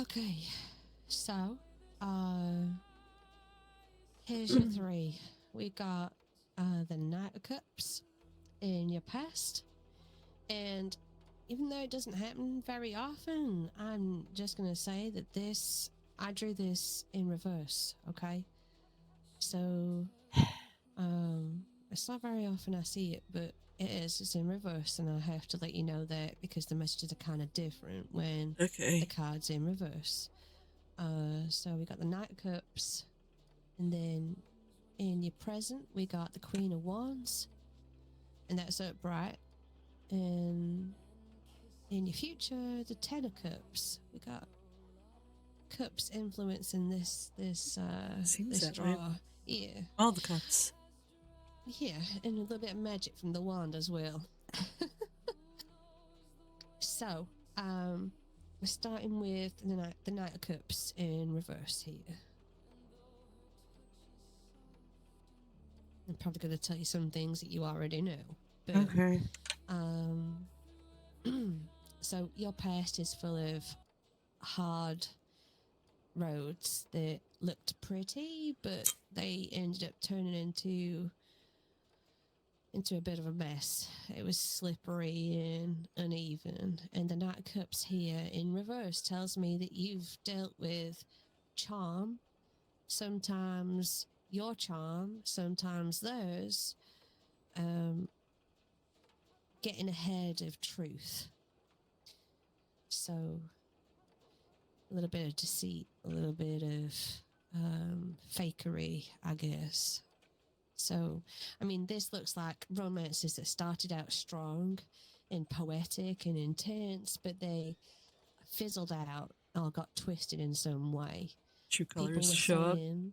Okay, so, uh, here's your three. We got the Knight of Cups in your past, and even though it doesn't happen very often, I'm just gonna say that I drew this in reverse, okay? So, it's not very often I see it, but it's in reverse, and I have to let you know that because the messages are kind of different when the Okay. card's in reverse. So we got the Knight of Cups, and then in your present, we got the Queen of Wands, and that's upright. And in your future, the Ten of Cups. We got cups influencing Seems this that way. draw. Yeah, All the cups. yeah, and a little bit of magic from the wand as well. So, we're starting with the Knight of Cups in reverse here. I'm probably going to tell you some things that you already know, but Okay. um, so your past is full of hard roads that looked pretty, but they ended up turning into a bit of a mess. It was slippery and uneven. And the Knight of Cups here in reverse tells me that you've dealt with charm, sometimes your charm, sometimes theirs, um, getting ahead of truth. So a little bit of deceit, a little bit of fakery, I guess. So, I mean, this looks like romances that started out strong and poetic and intense, but they fizzled out or got twisted in some way. True People colors were show up. saying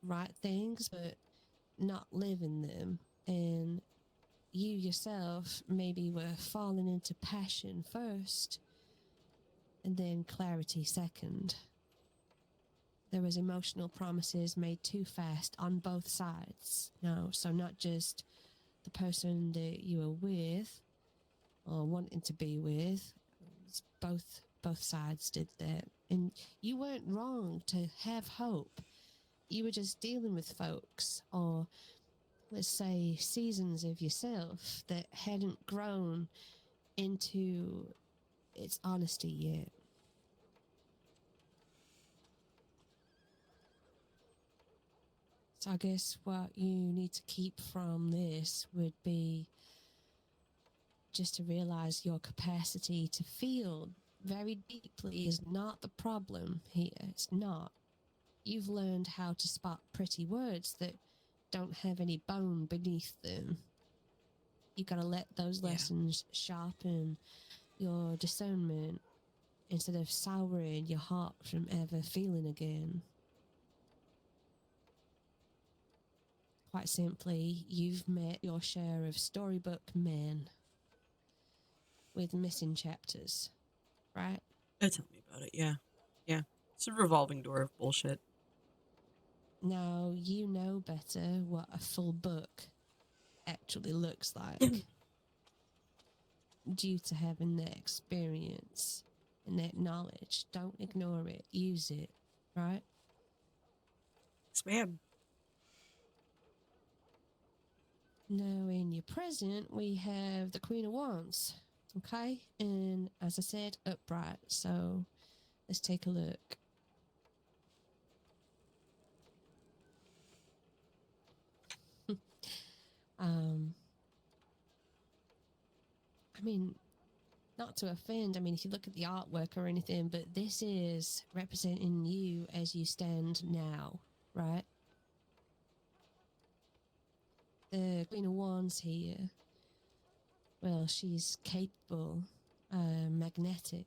right things, but not living them. And you yourself maybe were falling into passion first and then clarity second. There was emotional promises made too fast on both sides. No, so not just the person that you were with or wanting to be with. It's both sides did that. And you weren't wrong to have hope. You were just dealing with folks or let's say seasons of yourself that hadn't grown into its honesty yet. So I guess what you need to keep from this would be just to realize your capacity to feel very deeply is not the problem here. It's not. You've learned how to spot pretty words that don't have any bone beneath them. You got to let those Yeah. lessons sharpen your discernment instead of souring your heart from ever feeling again. Quite simply, you've met your share of storybook men with missing chapters, right? Tell me about it. Yeah. Yeah. It's a revolving door of bullshit. Now you know better what a full book actually looks like due to having that experience and that knowledge. Don't ignore it, use it, right? Yes, ma'am. Now, in your present, we have the Queen of Wands, okay? And as I said, upright. So let's take a look. um, I mean, not to offend, I mean, if you look at the artwork or anything, but this is representing you as you stand now, right? The Queen of Wands here, well, she's capable, magnetic,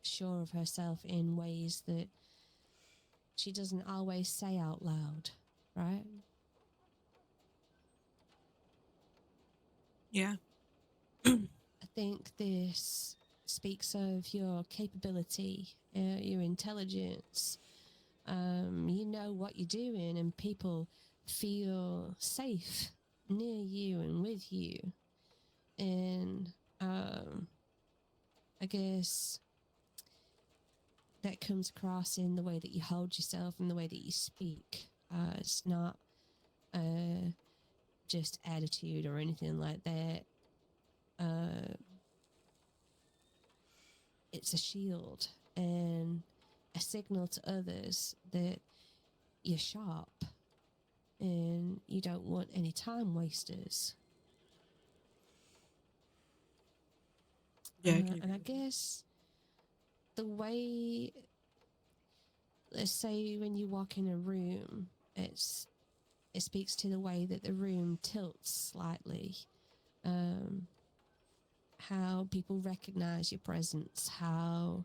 sure of herself in ways that she doesn't always say out loud, right? Yeah. I think this speaks of your capability, your intelligence. You know what you're doing, and people feel safe near you and with you. And I guess that comes across in the way that you hold yourself and the way that you speak. It's not just attitude or anything like that. It's a shield and a signal to others that you're sharp and you don't want any time wasters. Yeah, I can agree And I with that. guess the way, let's say when you walk in a room, it speaks to the way that the room tilts slightly. How people recognize your presence, how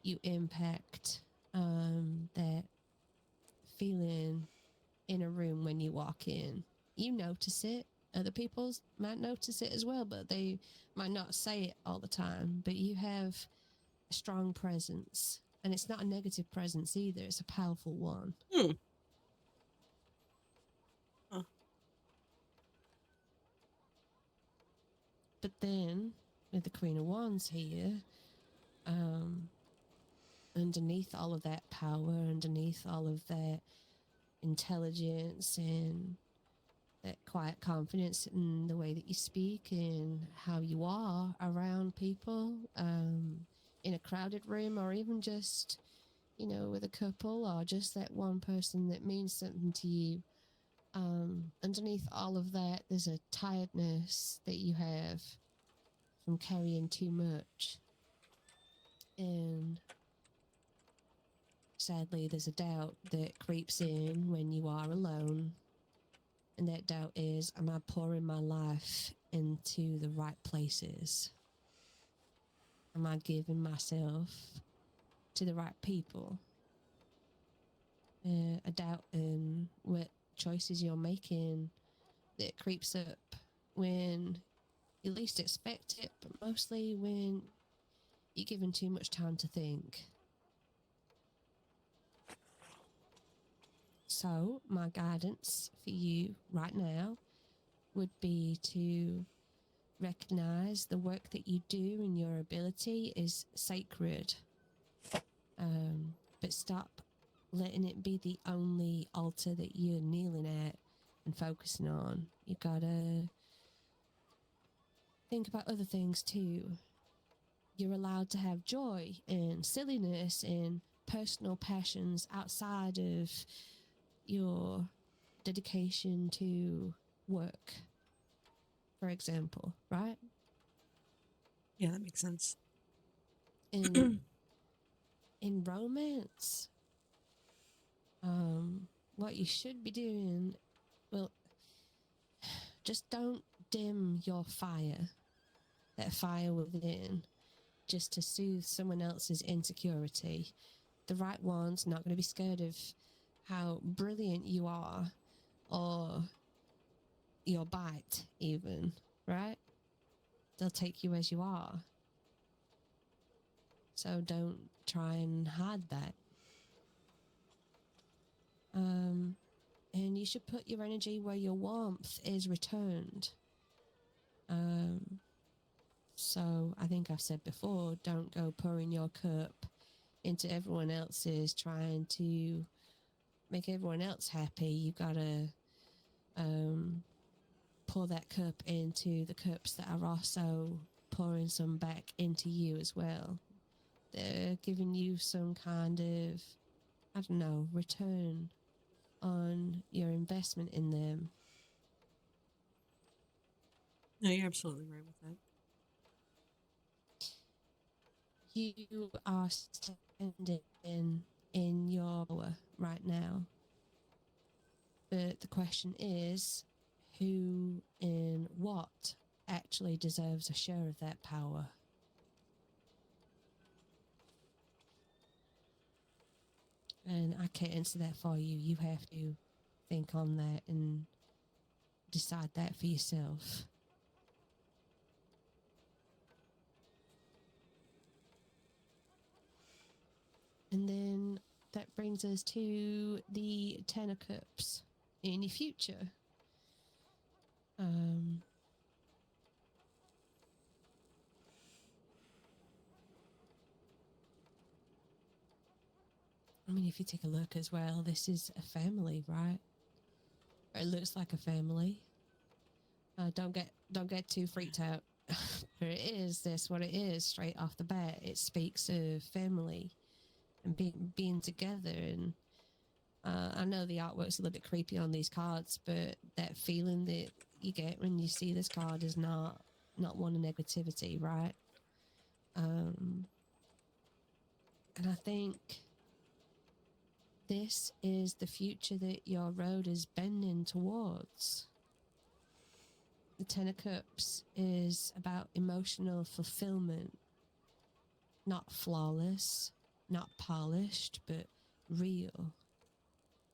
you impact that feeling in a room when you walk in. You notice it. Other people might notice it as well, but they might not say it all the time. But you have a strong presence, and it's not a negative presence either. It's a powerful one. Hmm. Huh. But then, with the Queen of Wands here, underneath all of that power, underneath all of that intelligence and that quiet confidence in the way that you speak and how you are around people, in a crowded room, or even just, with a couple, or just that one person that means something to you. Underneath all of that, there's a tiredness that you have from carrying too much. And sadly, there's a doubt that creeps in when you are alone. And that doubt is, am I pouring my life into the right places? Am I giving myself to the right people? A doubt in what choices you're making that creeps up when you least expect it, but mostly when you're given too much time to think. So, my guidance for you right now would be to recognize the work that you do and your ability is sacred. But stop letting it be the only altar that you're kneeling at and focusing on. You gotta think about other things too. You're allowed to have joy and silliness and personal passions outside of your dedication to work, for example, right? Yeah, that makes sense. In in romance, what you should be doing, well, just don't dim your fire, that fire within, just to soothe someone else's insecurity. The right one's not going to be scared of how brilliant you are or your bite, even, right? They'll take you as you are. So don't try and hide that. And you should put your energy where your warmth is returned. So I think I've said before, don't go pouring your cup into everyone else's, trying to make everyone else happy. You gotta pour that cup into the cups that are also pouring some back into you as well. They're giving you some kind of, I don't know, return on your investment in them. No, you're absolutely right with that. You are standing in your power right now. But the question is, who and what actually deserves a share of that power? And I can't answer that for you. You have to think on that and decide that for yourself. And then that brings us to the Ten of Cups in your future. I mean, if you take a look as well, this is a family, right? Or it looks like a family. Don't get too freaked out. But it is this what it is straight off the bat. It speaks of family and being together. And I know the artwork's a little bit creepy on these cards, but that feeling that you get when you see this card is not one of negativity, right? And I think this is the future that your road is bending towards. The Ten of Cups is about emotional fulfillment, not flawless, not polished, but real.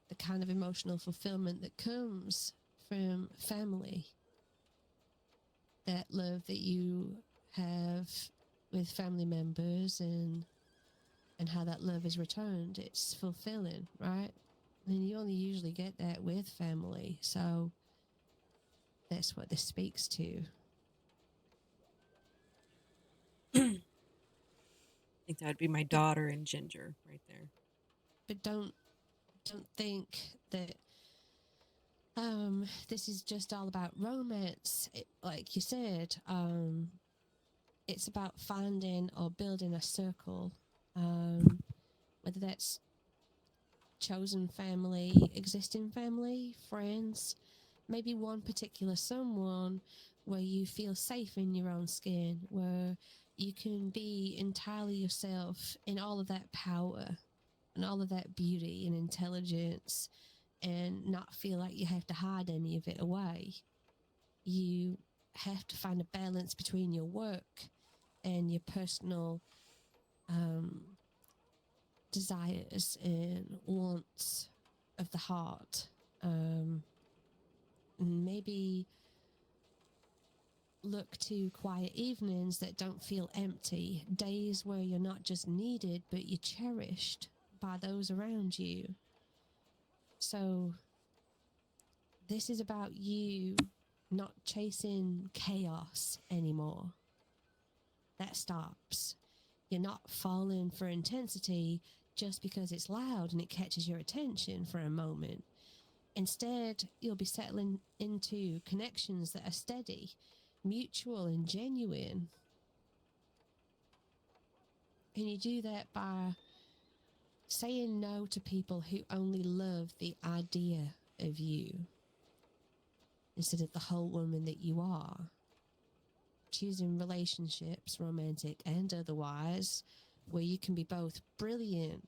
The kind of emotional fulfillment that comes from family, that love that you have with family members, and how that love is returned. It's fulfilling, right? And you only usually get that with family. So that's what this speaks to. I think that would be my daughter and Ginger right there. But don't think that this is just all about romance. Like you said, it's about finding or building a circle, whether that's chosen family, existing family, friends, maybe one particular someone where you feel safe in your own skin, where you can be entirely yourself in all of that power and all of that beauty and intelligence, and not feel like you have to hide any of it away. You have to find a balance between your work and your personal desires and wants of the heart. Maybe look to quiet evenings that don't feel empty, days where you're not just needed, but you're cherished by those around you. So this is about you not chasing chaos anymore. That stops. You're not falling for intensity just because it's loud and it catches your attention for a moment. Instead, you'll be settling into connections that are steady, mutual, and genuine. And you do that by saying no to people who only love the idea of you instead of the whole woman that you are. Choosing relationships, romantic and otherwise, where you can be both brilliant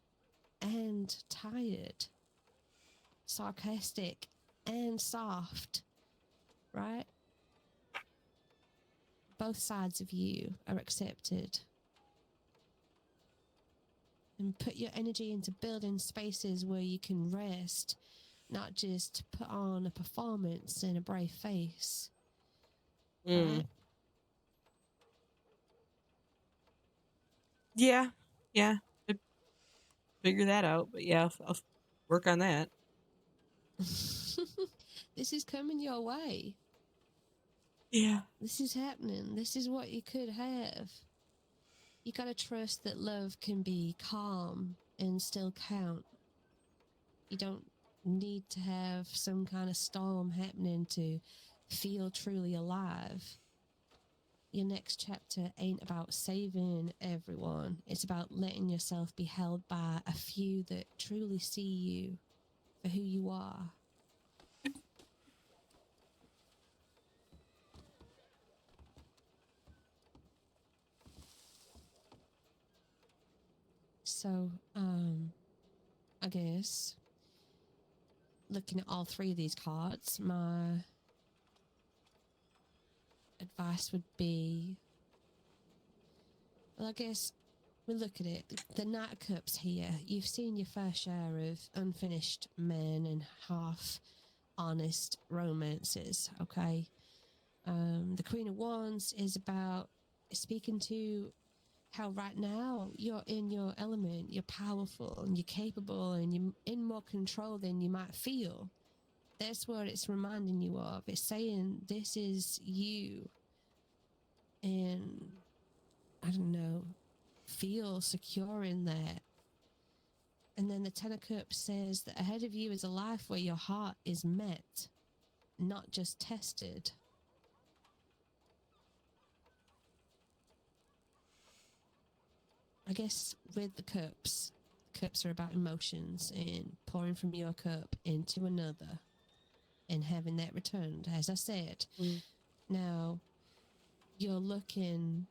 and tired, sarcastic and soft, right? Both sides of you are accepted. And put your energy into building spaces where you can rest, not just put on a performance and a brave face. Right? Yeah, yeah. I'd figure that out, but yeah, I'll work on that. This is coming your way. Yeah. This is happening. This is what you could have. You gotta trust that love can be calm and still count. You don't need to have some kind of storm happening to feel truly alive. Your next chapter ain't about saving everyone. It's about letting yourself be held by a few that truly see you for who you are. So, I guess looking at all three of these cards, my advice would be, well, I guess we look at it. The Knight of Cups here. You've seen your fair share of unfinished men and half honest romances, okay? The Queen of Wands is about speaking to how right now you're in your element, you're powerful and you're capable and you're in more control than you might feel. That's what it's reminding you of. It's saying this is you. And I don't know, feel secure in that. And then the Ten of Cups says that ahead of you is a life where your heart is met, not just tested. I guess with the cups are about emotions and pouring from your cup into another and having that returned, as I said. Mm. Now, you're looking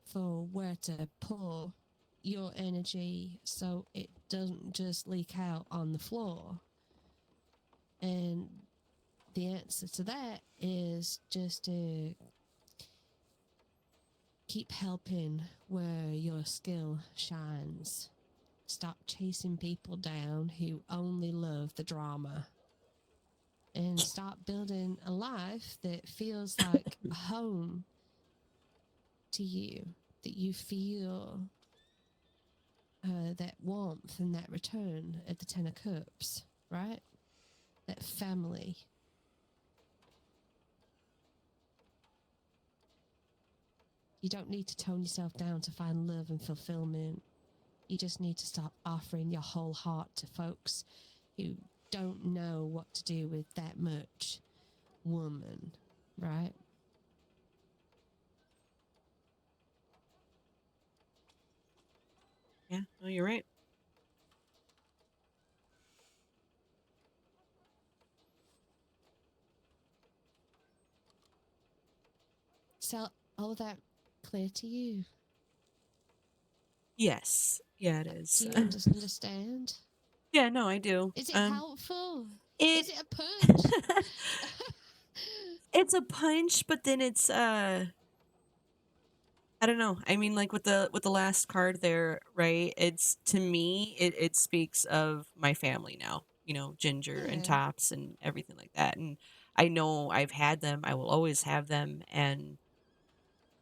for where to pour your energy so it doesn't just leak out on the floor. And the answer to that is just to keep helping where your skill shines. Stop chasing people down who only love the drama. And stop building a life that feels like a home to you, that you feel that warmth and that return at the Ten of Cups, right? That family. You don't need to tone yourself down to find love and fulfillment. You just need to stop offering your whole heart to folks who don't know what to do with that much woman, right? Yeah, no, you're right. So all that clear to you? Yes. Yeah, it is. Do you understand? Yeah, no, I do. Is it helpful? It Is it a punch? it's a punch, but then it's I don't know. I mean, like with the last card there, right? It's to me, it speaks of my family now. You know, Ginger and Yeah. Tops and everything like that. And I know I've had them. I will always have them, and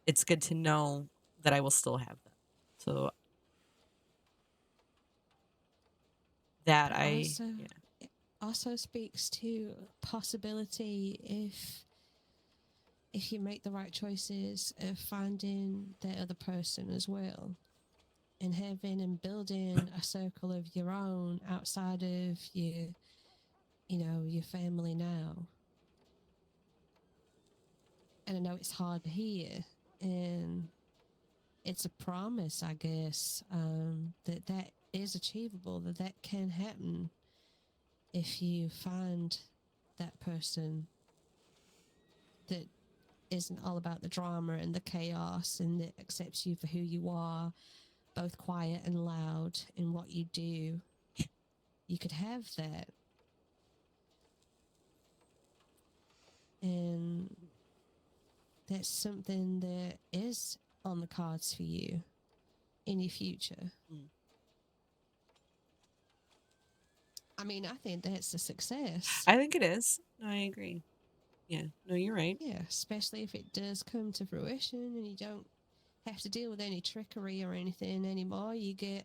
it's good to know that I will still have them. So that But I also, yeah. it also speaks to possibility if you make the right choices of finding that other person as well, and having and building a circle of your own outside of your family now. And I know it's hard to hear, and it's a promise, I guess, that is achievable, that can happen if you find that person that isn't all about the drama and the chaos and that accepts you for who you are, both quiet and loud in what you do. You could have that. And that's something that is on the cards for you in your future. Mm. I mean, I think that's a success. I think it is. No, I agree. Yeah. No, you're right. Yeah, especially if it does come to fruition and you don't have to deal with any trickery or anything anymore. You get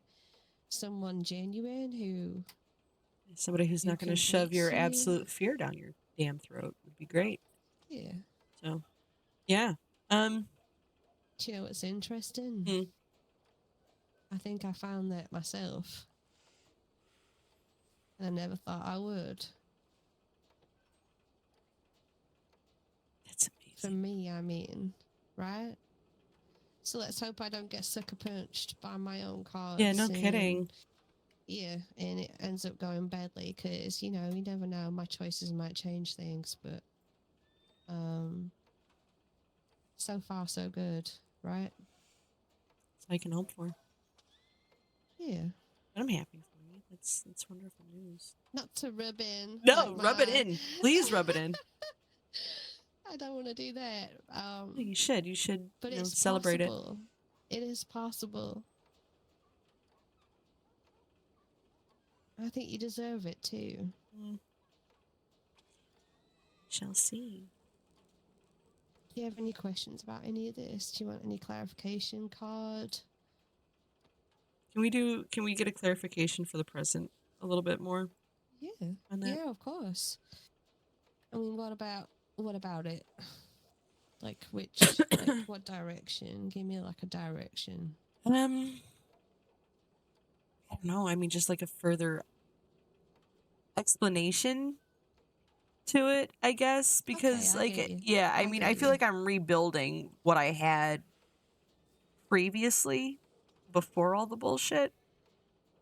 someone genuine who Somebody who's not going to shove completes your you. absolute fear down your damn throat would be great. Yeah. So, yeah. Do you know what's interesting? Hmm. I think I found that myself. I never thought I would. That's For amazing. me, I mean, right? So let's hope I don't get sucker punched by my own cards. Yeah, no kidding. Yeah, and it ends up going badly because, you never know. My choices might change things, but so far so good, right? That's all I can hope for. Yeah. But I'm happy for you. That's wonderful news. Not to rub in. No, like rub it my- in. Please rub it in. I don't want to do that. No, you should. You should, But you know, it's celebrate possible. It is possible. I think you deserve it too. it. Shall see. Do you have any questions about any of this? Do you want any clarification card? Can we get a clarification for the present a little bit more Yeah. on that? Yeah, of course. I mean, what about it? Like what direction? Give me like a direction. I don't know. I mean, just like a further explanation to it, I guess, Okay, because I get you. yeah, I I mean, get I feel you. like I'm rebuilding what I had previously before all the bullshit,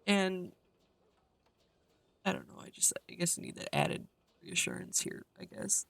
and I don't know. I guess I need that added reassurance here. I guess.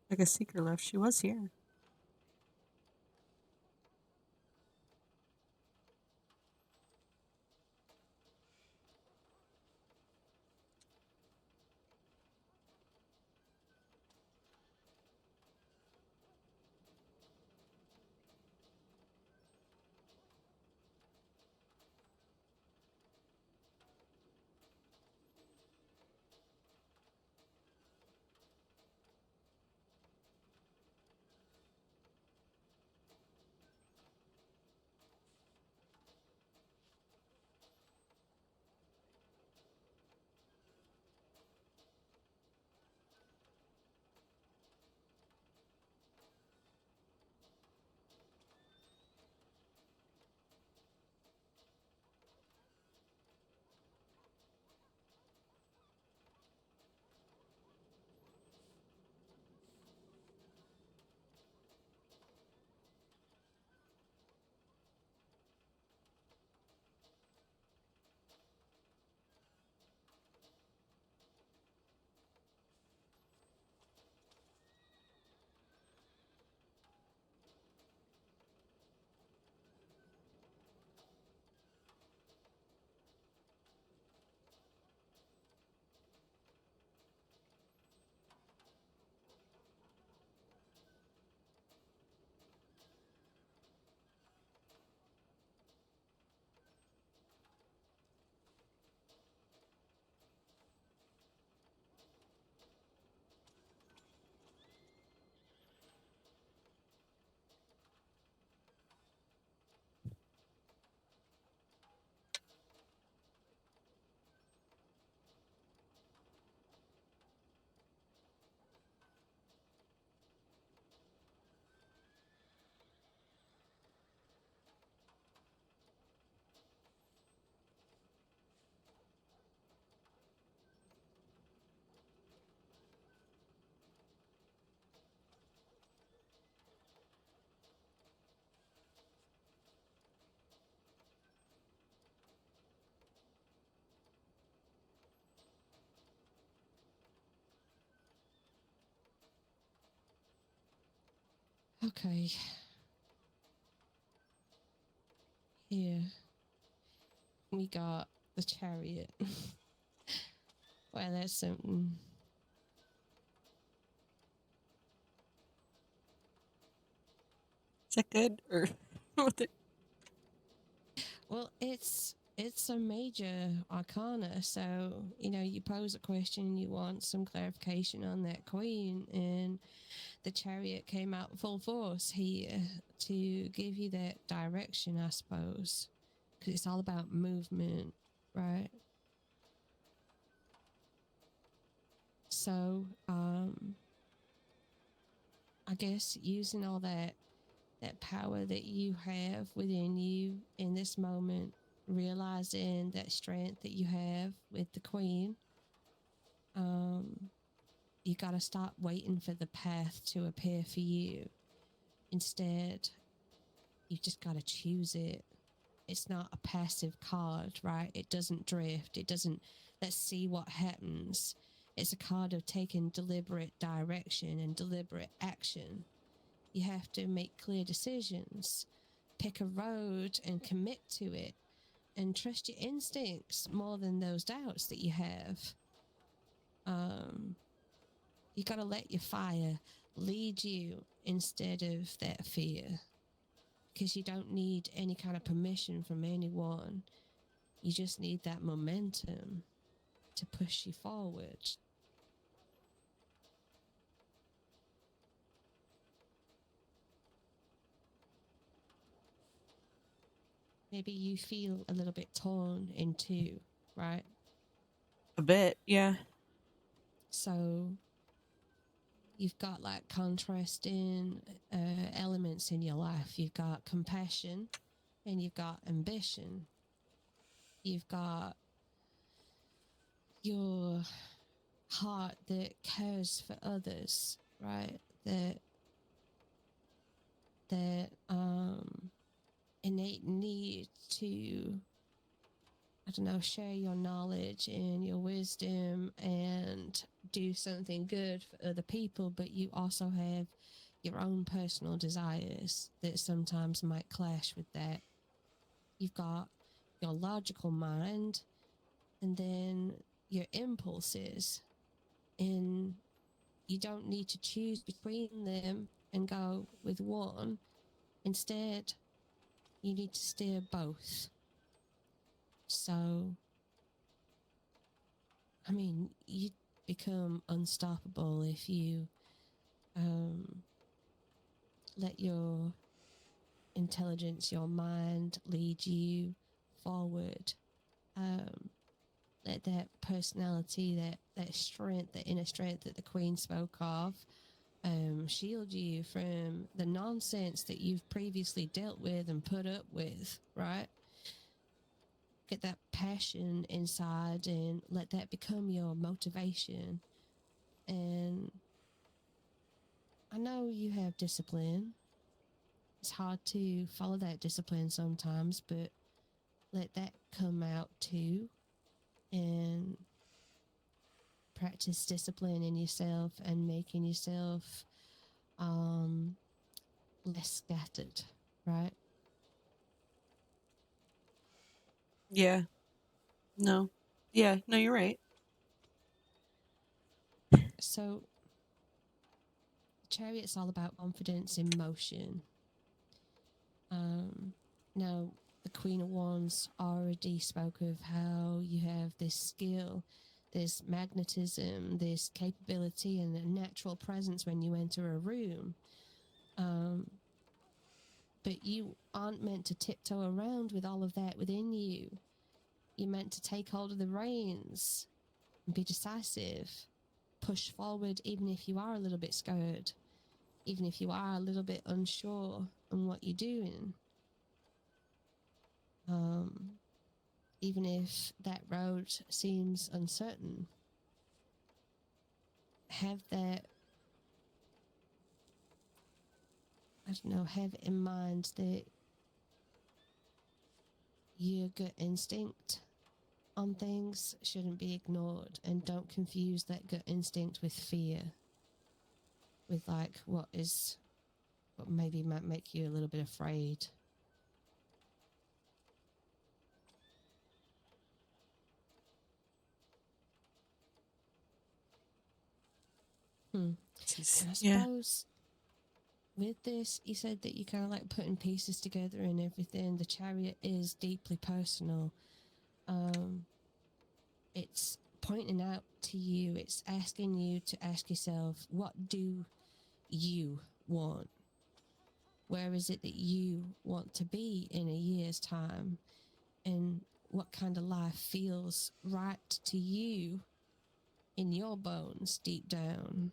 Like a seeker left. She was here. Okay. Here we got the chariot. Well, that's something. Is that good or what? Well, it's a major arcana, so you pose a question, you want some clarification on that queen, and the chariot came out full force here to give you that direction, I suppose, because it's all about movement, right? So, I guess using all that that power that you have within you in this moment, realizing that strength that you have with the queen. You got to stop waiting for the path to appear for you. Instead, you just got to choose it. It's not a passive card, right? It doesn't drift. It doesn't, let's see what happens. It's a card of taking deliberate direction and deliberate action. You have to make clear decisions, pick a road and commit to it, and trust your instincts more than those doubts that you have. You got to let your fire lead you instead of that fear, because you don't need any kind of permission from anyone. You just need that momentum to push you forward. Maybe you feel a little bit torn in two, right? A bit, yeah. So you've got like contrasting elements in your life. You've got compassion and you've got ambition. You've got your heart that cares for others, right? That innate need to, I don't know, share your knowledge and your wisdom and do something good for other people, but you also have your own personal desires that sometimes might clash with that. You've got your logical mind and then your impulses, and you don't need to choose between them and go with one. Instead, you need to steer both. So, I mean, you become unstoppable if you let your intelligence, your mind lead you forward. Let that personality, that strength, that inner strength that the Queen spoke of, shield you from the nonsense that you've previously dealt with and put up with, right? Get that passion inside and let that become your motivation. And I know you have discipline. It's hard to follow that discipline sometimes, but let that come out too. And practice discipline in yourself and making yourself less scattered, right? Yeah. No. Yeah, no, you're right. So, Chariot's all about confidence in motion. Now, the Queen of Wands already spoke of how you have this skill, this magnetism, this capability, and a natural presence when you enter a room. But you aren't meant to tiptoe around with all of that within you. You're meant to take hold of the reins and be decisive. Push forward even if you are a little bit scared, even if you are a little bit unsure on what you're doing. Even if that road seems uncertain, have that, I don't know, have in mind that your gut instinct on things shouldn't be ignored, and don't confuse that gut instinct with fear, with like what maybe might make you a little bit afraid. And I Yeah. suppose with this, you said that you kind of like putting pieces together and everything. The Chariot is deeply personal. It's pointing out to you, it's asking you to ask yourself, what do you want? Where is it that you want to be in a year's time? And what kind of life feels right to you in your bones deep down?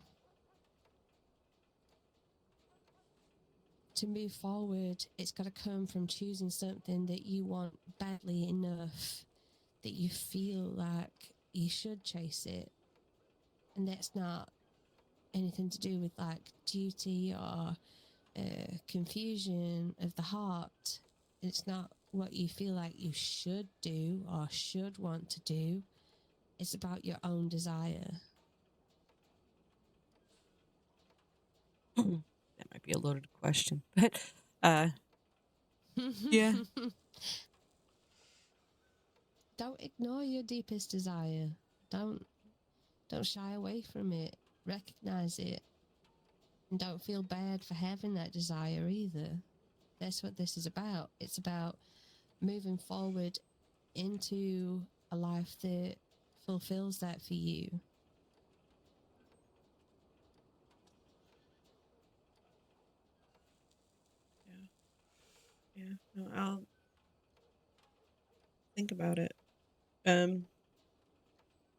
to move forward, it's got to come from choosing something that you want badly enough that you feel like you should chase it. And that's not anything to do with like duty or confusion of the heart. It's not what you feel like you should do or should want to do. It's about your own desire. That might be a loaded question, but yeah. Don't ignore your deepest desire. Don't shy away from it. Recognize it. And don't feel bad for having that desire either. That's what this is about. It's about moving forward into a life that fulfills that for you. Yeah. No, I'll think about it. Um,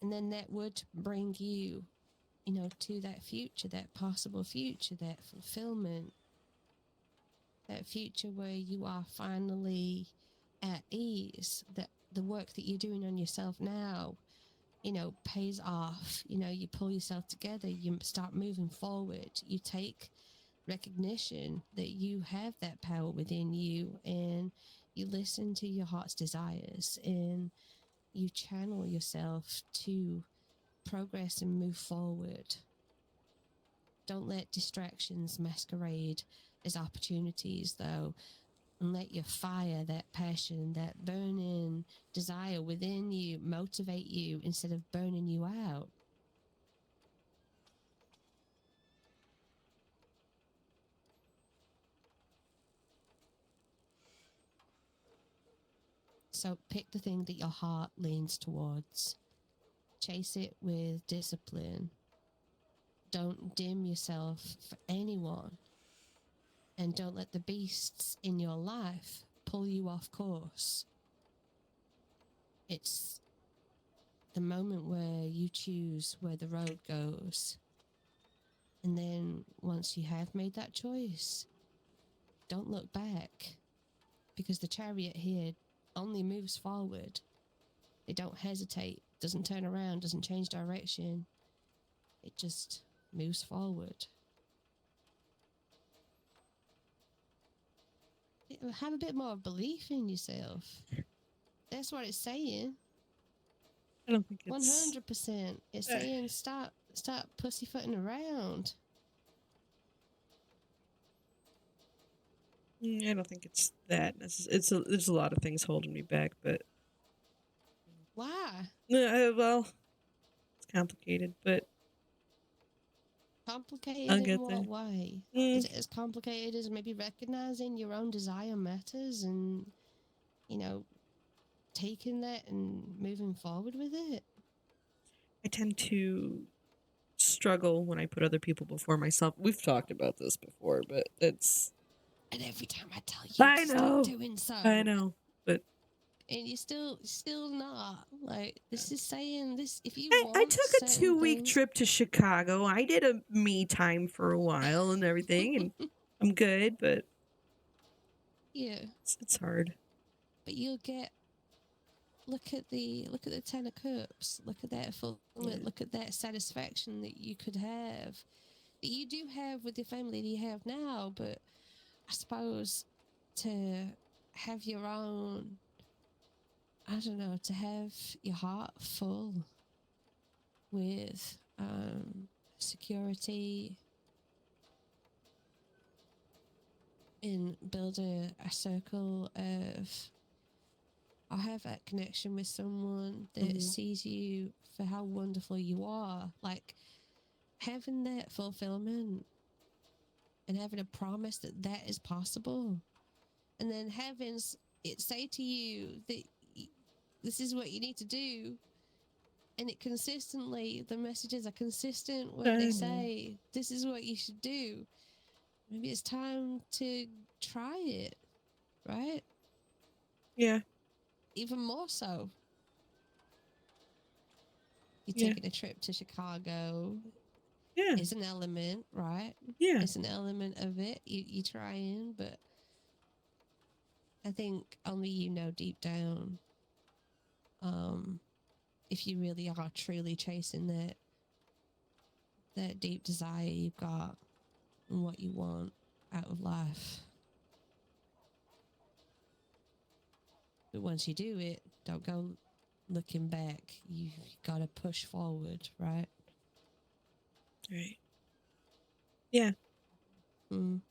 And then that would bring you, to that future, that possible future, that fulfillment, that future where you are finally at ease, that the work that you're doing on yourself now, pays off. You pull yourself together, you start moving forward, you take recognition that you have that power within you, and you listen to your heart's desires, and you channel yourself to progress and move forward. Don't let distractions masquerade as opportunities, though, and let your fire, that passion, that burning desire within you motivate you instead of burning you out. So pick the thing that your heart leans towards. Chase it with discipline. Don't dim yourself for anyone. And don't let the beasts in your life pull you off course. It's the moment where you choose where the road goes. And then once you have made that choice, don't look back, because the chariot here only moves forward. It don't hesitate, doesn't turn around, doesn't change direction. It just moves forward. Have a bit more belief in yourself. That's what it's saying. I don't think it's 100%. It's saying stop pussyfooting around. I don't think it's that. There's a lot of things holding me back, but Why? well, it's complicated, but Complicated I'll in get there. what way? Is it as complicated as maybe recognizing your own desire matters and, taking that and moving forward with it? I tend to struggle when I put other people before myself. We've talked about this before, but it's. And every time I tell you I to know. stop doing so, I know, but and you're still not. Like, this is saying this. If you I want took a certain 2-week things, trip to Chicago. I did a me time for a while and everything, and I'm good, but yeah, it's hard. but you'll get. Look at the 10 of cups. Look at that fulfillment. Look at that satisfaction that you could have, that you do have with your family that you have now. But I suppose to have your own, I don't know, to have your heart full with security, and build a circle of, or have that connection with someone that sees you for how wonderful you are. Like, having that fulfillment and having a promise that that is possible, and then having it say to you that this is what you need to do, and it consistently, the messages are consistent when they say this is what you should do. Maybe it's time to try it, right? Yeah. Even more so. You're taking a trip to Chicago. Yeah. It's an element, right? Yeah. It's an element of it. You trying, but I think only you know deep down, um, if you really are truly chasing that deep desire you've got and what you want out of life. But once you do it, don't go looking back. You've got to push forward, right? Right. Yeah. Mm.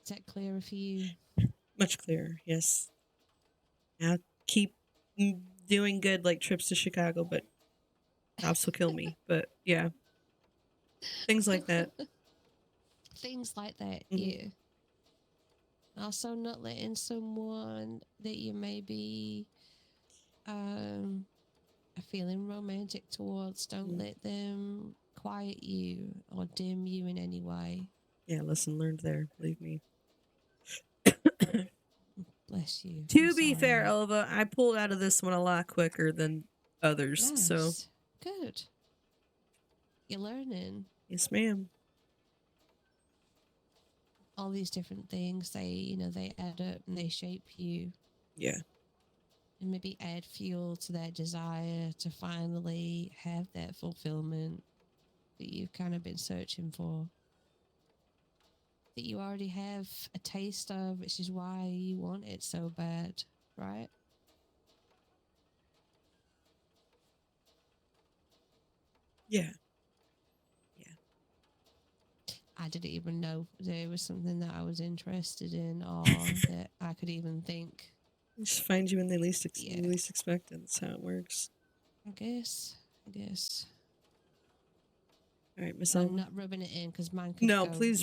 Is that clearer for you? Much clearer. Yes. I'll keep doing good, like trips to Chicago, but cops will kill me. But yeah, things like that. Things like that, Mhm. yeah. Also, not letting someone that you may be feeling romantic towards, don't let them quiet you or dim you in any way. Yeah, lesson learned there. Believe me. Bless you. I'm To be fair, sorry. Elva, I pulled out of this one a lot quicker than others. So, Nice. Good. You're learning yes, ma'am. all these different things. They add up and they shape you Yeah. and maybe add fuel to that desire to finally have that fulfillment that you've kind of been searching for. That you already have a taste of, which is why you want it so bad, right? Yeah. I didn't even know there was something that I was interested in or that I could even think. Just find you when they least Yeah. you least expect it. That's how it works. I guess. All right, Miss I'm Elva. not rubbing it in because mine could No, go please